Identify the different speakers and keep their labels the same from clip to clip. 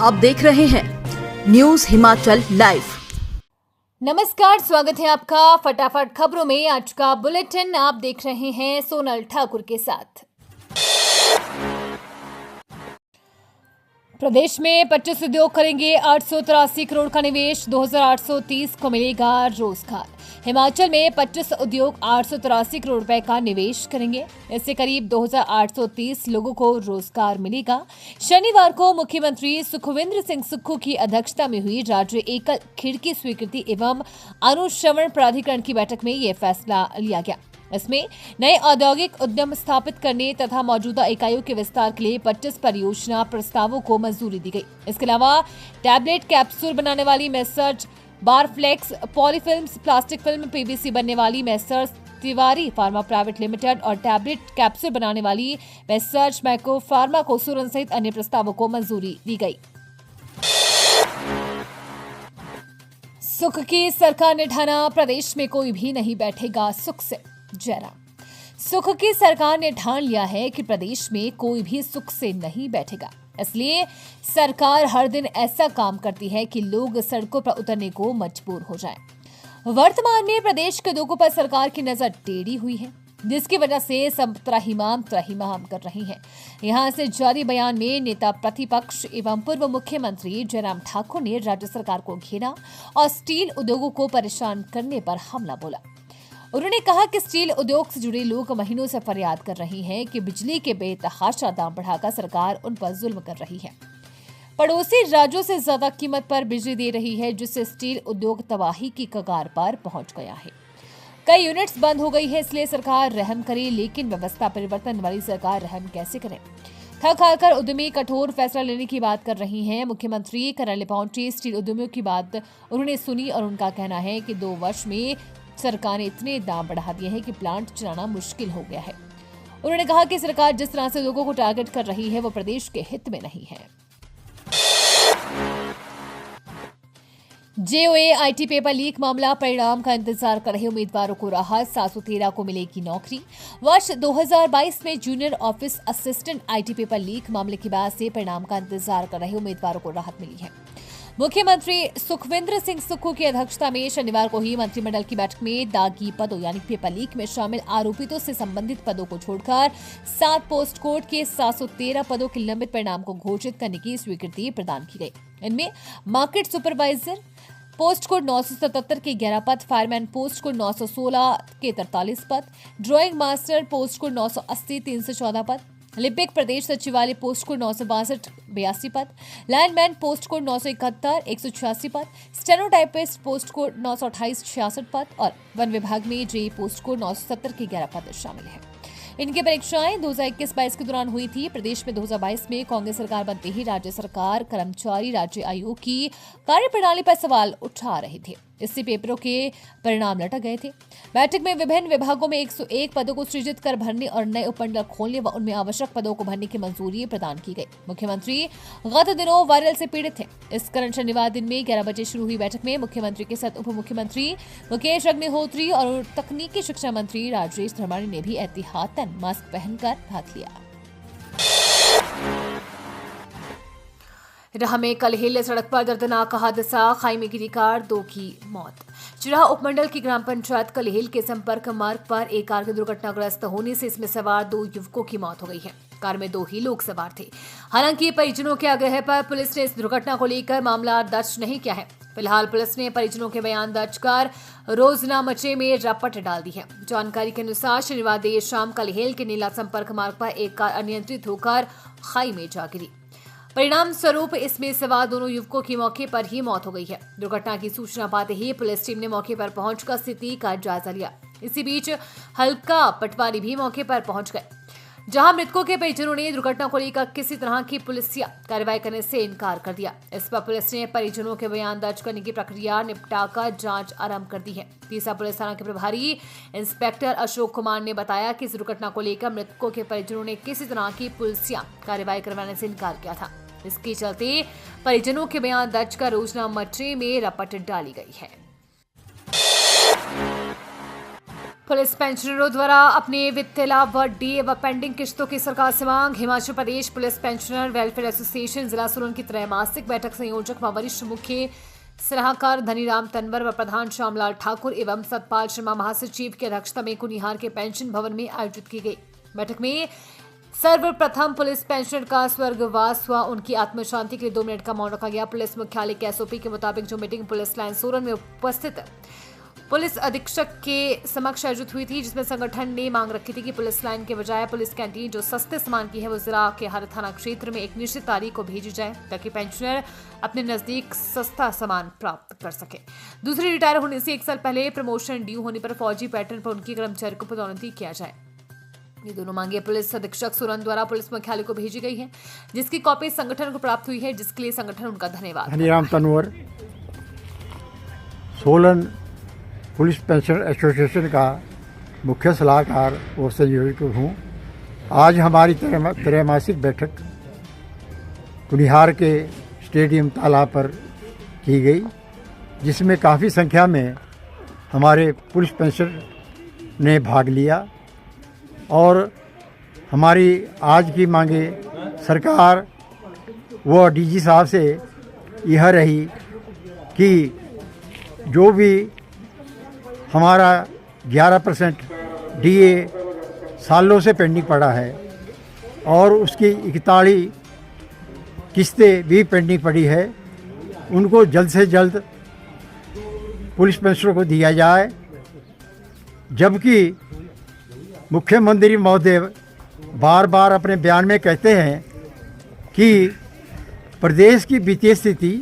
Speaker 1: आप देख रहे हैं न्यूज हिमाचल लाइव।
Speaker 2: नमस्कार, स्वागत है आपका फटाफट खबरों में। आज का बुलेटिन आप देख रहे हैं सोनल ठाकुर के साथ। प्रदेश में 25 उद्योग करेंगे 883 करोड़ का निवेश, 2830 को मिलेगा रोजगार। हिमाचल में 25 उद्योग 883 करोड़ रुपए का निवेश करेंगे। इससे करीब 2830 लोगों को रोजगार मिलेगा। शनिवार को मुख्यमंत्री सुखविंद्र सिंह सुक्खू की अध्यक्षता में हुई राज्य एकल खिड़की स्वीकृति एवं अनुश्रवण प्राधिकरण की बैठक में यह फैसला लिया गया। इसमें नए औद्योगिक उद्यम स्थापित करने तथा मौजूदा इकाइयों के विस्तार के लिए 25 परियोजना प्रस्तावों को मंजूरी दी गई। इसके अलावा टैबलेट कैप्सूल बनाने वाली मेसर्स बारफ्लेक्स, पॉलीफिल्म्स, प्लास्टिक फिल्म पीवीसी बनने वाली messrs Tiwari pharma private limited और टैबलेट कैप्सूल बनाने वाली मेसर्स मैको फार्मा को सुरन सहित अन्य प्रस्तावों को मंजूरी दी गई। सुख की सरकार ने ठाना, प्रदेश में कोई भी नहीं बैठेगा सुख से। जयराम। सुख की सरकार ने ठान लिया है कि प्रदेश में कोई भी सुख से नहीं बैठेगा। इसलिए सरकार हर दिन ऐसा काम करती है कि लोग सड़कों पर उतरने को मजबूर हो जाएं। वर्तमान में प्रदेश के लोगों पर सरकार की नजर टेढ़ी हुई है, जिसकी वजह से सब त्राहिमाम कर रही है। यहां से जारी बयान में नेता प्रतिपक्ष एवं पूर्व मुख्यमंत्री जयराम ठाकुर ने राज्य सरकार को घेरा और स्टील उद्योगों को परेशान करने पर हमला बोला। उन्होंने कहा कि स्टील उद्योग से जुड़े लोग महीनों से फरियाद कर रहे हैं कि बिजली के बेतहाशा दाम बढ़ाकर सरकार उन पर जुल्म कर रही है। पड़ोसी राज्यों से ज्यादा कीमत पर बिजली दे रही है, जिससे स्टील उद्योग तबाही की कगार पर पहुंच गया है। कई यूनिट्स बंद हो गई है, इसलिए सरकार रहम करे, लेकिन व्यवस्था परिवर्तन वाली सरकार रहम कैसे करे। थक हारकर उद्यमी कठोर फैसला लेने की बात कर रही हैं। मुख्यमंत्री करनाल पहुंचे, स्टील उद्यमियों की बात उन्होंने सुनी और उनका कहना है कि 2 वर्ष में सरकार ने इतने दाम बढ़ा दिए हैं कि प्लांट चलाना मुश्किल हो गया है। उन्होंने कहा कि सरकार जिस तरह से लोगों को टारगेट कर रही है वो प्रदेश के हित में नहीं है। जेओए आईटी पेपर लीक मामला, परिणाम का इंतजार कर रहे उम्मीदवारों को राहत, 713 को मिलेगी नौकरी। वर्ष 2022 में junior office assistant IT paper leak मामले के बाद से परिणाम का इंतजार कर रहे उम्मीदवारों को राहत मिली है। मुख्यमंत्री सुखविंद्र सिंह सुक्खू की अध्यक्षता में शनिवार को ही मंत्रिमंडल की बैठक में दागी पदों यानी पेपर लीक में शामिल आरोपितों से संबंधित पदों को छोड़कर 7 पोस्ट कोड के 713 पदों के लंबित परिणाम को घोषित करने की स्वीकृति प्रदान की गई। इनमें मार्केट सुपरवाइजर पोस्ट कोड 977 के 11 पद, फायरमैन पोस्ट कोड 916 के 43 पद, ड्राइंग मास्टर पोस्ट कोड 980 314 पद, लिपिक प्रदेश सचिवालय पोस्ट कोड 962 82 पद, लाइनमैन पोस्ट कोड 971 186 पद, स्टेनोटाइपिस्ट पोस्ट कोड 928 66 पद और वन विभाग में जे पोस्ट कोड 970 के 11 पद शामिल हैं। इनकी परीक्षाएं 2021-22 के दौरान हुई थी। प्रदेश में 2022 में कांग्रेस सरकार बनते ही राज्य सरकार कर्मचारी राज्य आयोग की कार्यप्रणाली पर सवाल उठा रहे थे। इससे पेपरों के परिणाम लटक गए थे। बैठक में विभिन्न विभागों में 101 पदों को सृजित कर भरने और नए उपमंडल खोलने व उनमें आवश्यक पदों को भरने की मंजूरी प्रदान की गई। मुख्यमंत्री गत दिनों वायरल से पीड़ित थे। इस कारण शनिवार दिन में 11 बजे शुरू हुई बैठक में मुख्यमंत्री के साथ उप मुख्यमंत्री मुकेश अग्निहोत्री और तकनीकी शिक्षा मंत्री राजेश धर्माणी ने भी एहतियातन मास्क पहनकर भाग लिया। राह में कलहेल सड़क पर दर्दनाक हादसा, खाई में गिरी कार, 2 की मौत। चिराह उपमंडल की ग्राम पंचायत कलहेल के संपर्क मार्ग पर एक कार के दुर्घटनाग्रस्त होने से इसमें सवार 2 युवकों की मौत हो गई है। कार में 2 ही लोग सवार थे। हालांकि परिजनों के आग्रह पर पुलिस ने इस दुर्घटना को लेकर मामला दर्ज नहीं किया है। फिलहाल पुलिस ने परिजनों के बयान दर्ज कर रोजनामचे में रपट डाल दी है। जानकारी के अनुसार शनिवार देर शाम कलहेल के नीला संपर्क मार्ग पर एक कार अनियंत्रित होकर खाई में जा गिरी। परिणाम स्वरूप इसमें सवार 2 युवकों की मौके पर ही मौत हो गई है। दुर्घटना की सूचना पाते ही पुलिस टीम ने मौके पर पहुंचकर स्थिति का जायजा लिया। इसी बीच हल्का पटवारी भी मौके पर पहुंच गए, जहां मृतकों के परिजनों ने दुर्घटना को लेकर किसी तरह की पुलिसिया कार्रवाई करने से इनकार कर दिया। इस पर पुलिस ने परिजनों के बयान दर्ज करने की प्रक्रिया निपटाकर जांच आरंभ कर दी है। तीसरा पुलिस थाना के प्रभारी इंस्पेक्टर अशोक कुमार ने बताया कि इस दुर्घटना को लेकर मृतकों के परिजनों ने किसी तरह की पुलिसिया कार्रवाई करवाने से इनकार किया था। इसके चलते परिजनों के बयान दर्ज कर रोजनामचे में रपट डाली गई है। पुलिस पेंशनरों द्वारा अपने वित्तीय लाभ व डीए व पेंडिंग किश्तों की सरकार से मांग। Himachal Pradesh police pensioner welfare association जिला सोलन की त्रैमासिक बैठक संयोजक व वरिष्ठ मुख्य सलाहकार धनीराम तंवर व प्रधान श्यामलाल ठाकुर एवं सतपाल शर्मा महासचिव की अध्यक्षता में कुनिहार के पेंशन भवन में आयोजित की गई। बैठक में सर्वप्रथम पुलिस पेंशनर का स्वर्गवास हुआ, उनकी आत्म शांति के लिए 2 मिनट का मौन रखा गया। पुलिस मुख्यालय के एसओपी के मुताबिक जो मीटिंग पुलिस लाइन सोलन में उपस्थित पुलिस अधीक्षक के समक्ष आयोजित हुई थी, जिसमें संगठन ने मांग रखी थी कि पुलिस लाइन के बजाय पुलिस कैंटीन जो सस्ते सामान की है वो जिला के हर थाना क्षेत्र में एक निश्चित तारीख को भेजी जाए ताकि पेंशनर अपने नजदीक सस्ता सामान प्राप्त कर सके। दूसरी, रिटायर होने से 1 साल पहले प्रमोशन ड्यू होने पर फौजी पैटर्न पर उनकी कर्मचारी को पदोन्नति किया जाए। ये दोनों मांगे पुलिस अधीक्षक सोलन द्वारा पुलिस मुख्यालय को भेजी गई है, जिसकी कॉपी संगठन को प्राप्त हुई है, जिसके लिए संगठन उनका धन्यवाद।
Speaker 3: Dhaniram Tanwar, Solan police pension association का मुख्य सलाहकार और संयोजक हूँ। आज हमारी त्रैमासिक बैठक कुनिहार के स्टेडियम तालाब पर की गई, जिसमें काफ़ी संख्या में हमारे पुलिस पेंशन ने भाग लिया और हमारी आज की मांगे सरकार व डीजी साहब से यह रही कि जो भी हमारा 11% डीए सालों से पेंडिंग पड़ा है और उसकी 41 किस्तें भी पेंडिंग पड़ी है, उनको जल्द से जल्द पुलिस पेंशनरों को दिया जाए। जबकि मुख्यमंत्री महोदय बार बार अपने बयान में कहते हैं कि प्रदेश की वित्तीय स्थिति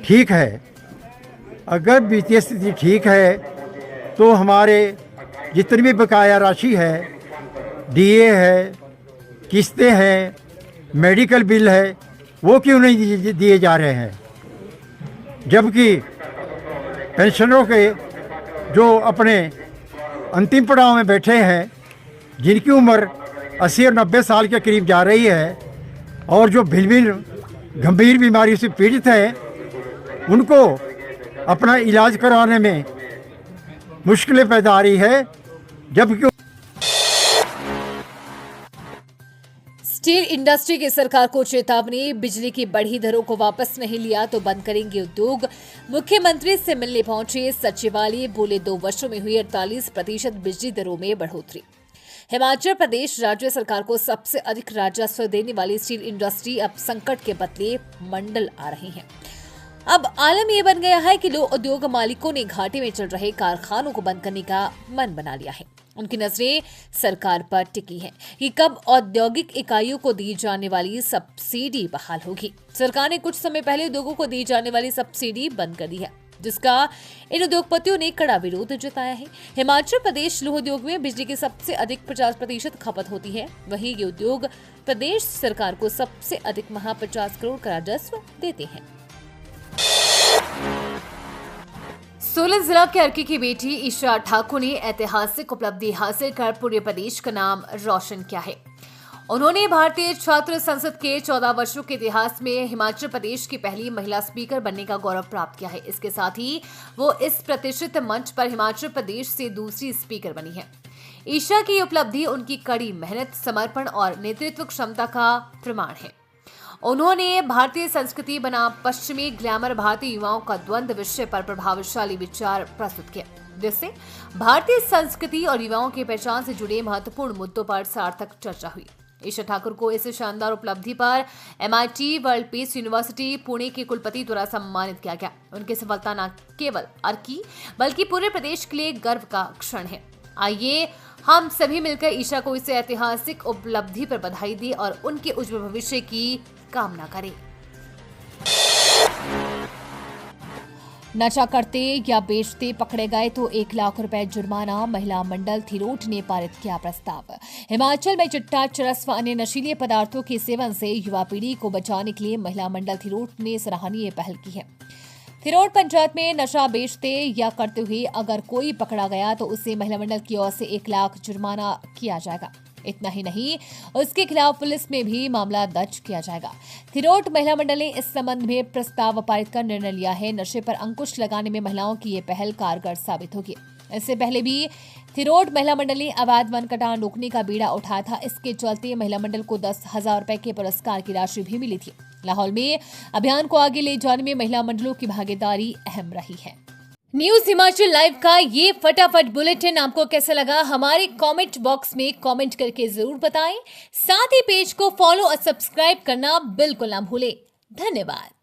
Speaker 3: ठीक है। अगर वित्तीय स्थिति ठीक है तो हमारे जितनी भी बकाया राशि है, डीए है, किस्तें हैं, मेडिकल बिल है, वो क्यों नहीं दिए जा रहे हैं। जबकि पेंशनरों के जो अपने अंतिम पड़ाव में बैठे हैं, जिनकी उम्र 80 और 90 साल के करीब जा रही है और जो भिन्न गंभीर बीमारी से पीड़ित हैं, उनको अपना इलाज करवाने में मुश्किलें पैदा आ रही है। जबकि
Speaker 2: स्टील इंडस्ट्री की सरकार को चेतावनी, बिजली की बढ़ी दरों को वापस नहीं लिया तो बंद करेंगे उद्योग। मुख्यमंत्री से मिलने पहुंचे सचिवालय, बोले 2 वर्षों में हुई 48% बिजली दरों में बढ़ोतरी। हिमाचल प्रदेश राज्य सरकार को सबसे अधिक राजस्व देने वाली स्टील इंडस्ट्री अब संकट के बदले मंडल आ रही है। अब आलम यह बन गया है कि लोग उद्योग मालिकों ने घाटे में चल रहे कारखानों को बंद करने का मन बना लिया है। उनकी नजरें सरकार पर टिकी हैं कि कब औद्योगिक इकाइयों को दी जाने वाली सब्सिडी बहाल होगी। सरकार ने कुछ समय पहले उद्योगों को दी जाने वाली सब्सिडी बंद कर दी है, जिसका इन उद्योगपतियों ने कड़ा विरोध जताया है। हिमाचल प्रदेश लौह उद्योग में बिजली की सबसे अधिक 50% खपत होती है। वहीं ये उद्योग प्रदेश सरकार को सबसे अधिक माह 50 करोड़ का राजस्व देते हैं। सोलन जिला के अर्की की बेटी ईशा ठाकुर ने ऐतिहासिक उपलब्धि हासिल कर पूरे प्रदेश का नाम रोशन किया है। उन्होंने भारतीय छात्र संसद के 14 वर्षों के इतिहास में हिमाचल प्रदेश की पहली महिला स्पीकर बनने का गौरव प्राप्त किया है। इसके साथ ही वो इस प्रतिष्ठित मंच पर हिमाचल प्रदेश से दूसरी स्पीकर बनी है। ईशा की उपलब्धि उनकी कड़ी मेहनत, समर्पण और नेतृत्व क्षमता का प्रमाण है। उन्होंने भारतीय संस्कृति बनाम पश्चिमी ग्लैमर भारतीय युवाओं का द्वंद्व विषय पर प्रभावशाली विचार प्रस्तुत किया, जिससे भारतीय संस्कृति और युवाओं की पहचान से जुड़े महत्वपूर्ण मुद्दों पर सार्थक चर्चा हुई। ईशा ठाकुर को इस शानदार उपलब्धि पर MIT world peace university Pune के कुलपति द्वारा सम्मानित किया गया। उनकी सफलता न केवल अर्की बल्कि पूरे प्रदेश के लिए गर्व का क्षण है। आइए हम सभी मिलकर ईशा को इस ऐतिहासिक उपलब्धि पर बधाई दें और उनके उज्जवल भविष्य की कामना करें। नशा करते या बेचते पकड़े गए तो 1 लाख रुपए जुर्माना, महिला मंडल थिरोट ने पारित किया प्रस्ताव। हिमाचल में चिट्टा, चरस व अन्य नशीले पदार्थों के सेवन से युवा पीढ़ी को बचाने के लिए महिला मंडल थिरोट ने सराहनीय पहल की है। थिरोट पंचायत में नशा बेचते या करते हुए अगर कोई पकड़ा गया तो उसे महिला मंडल की ओर से 1 लाख जुर्माना किया जाएगा। इतना ही नहीं, उसके खिलाफ पुलिस में भी मामला दर्ज किया जाएगा। थिरोट महिला मंडल ने इस संबंध में प्रस्ताव पारित कर निर्णय लिया है। नशे पर अंकुश लगाने में महिलाओं की ये पहल कारगर साबित होगी। इससे पहले भी थिरोड महिला मंडल ने अवैध वन कटान रोकने का बीड़ा उठाया था। इसके चलते महिला मंडल को 10,000 रुपए के पुरस्कार की राशि भी मिली थी। लाहौल में अभियान को आगे ले जाने में महिला मंडलों की भागीदारी अहम रही है। न्यूज हिमाचल लाइव का ये फटाफट बुलेटिन आपको कैसा लगा, हमारे कमेंट बॉक्स में कमेंट करके जरूर बताएं। साथ ही पेज को फॉलो और सब्सक्राइब करना बिल्कुल ना भूलें। धन्यवाद।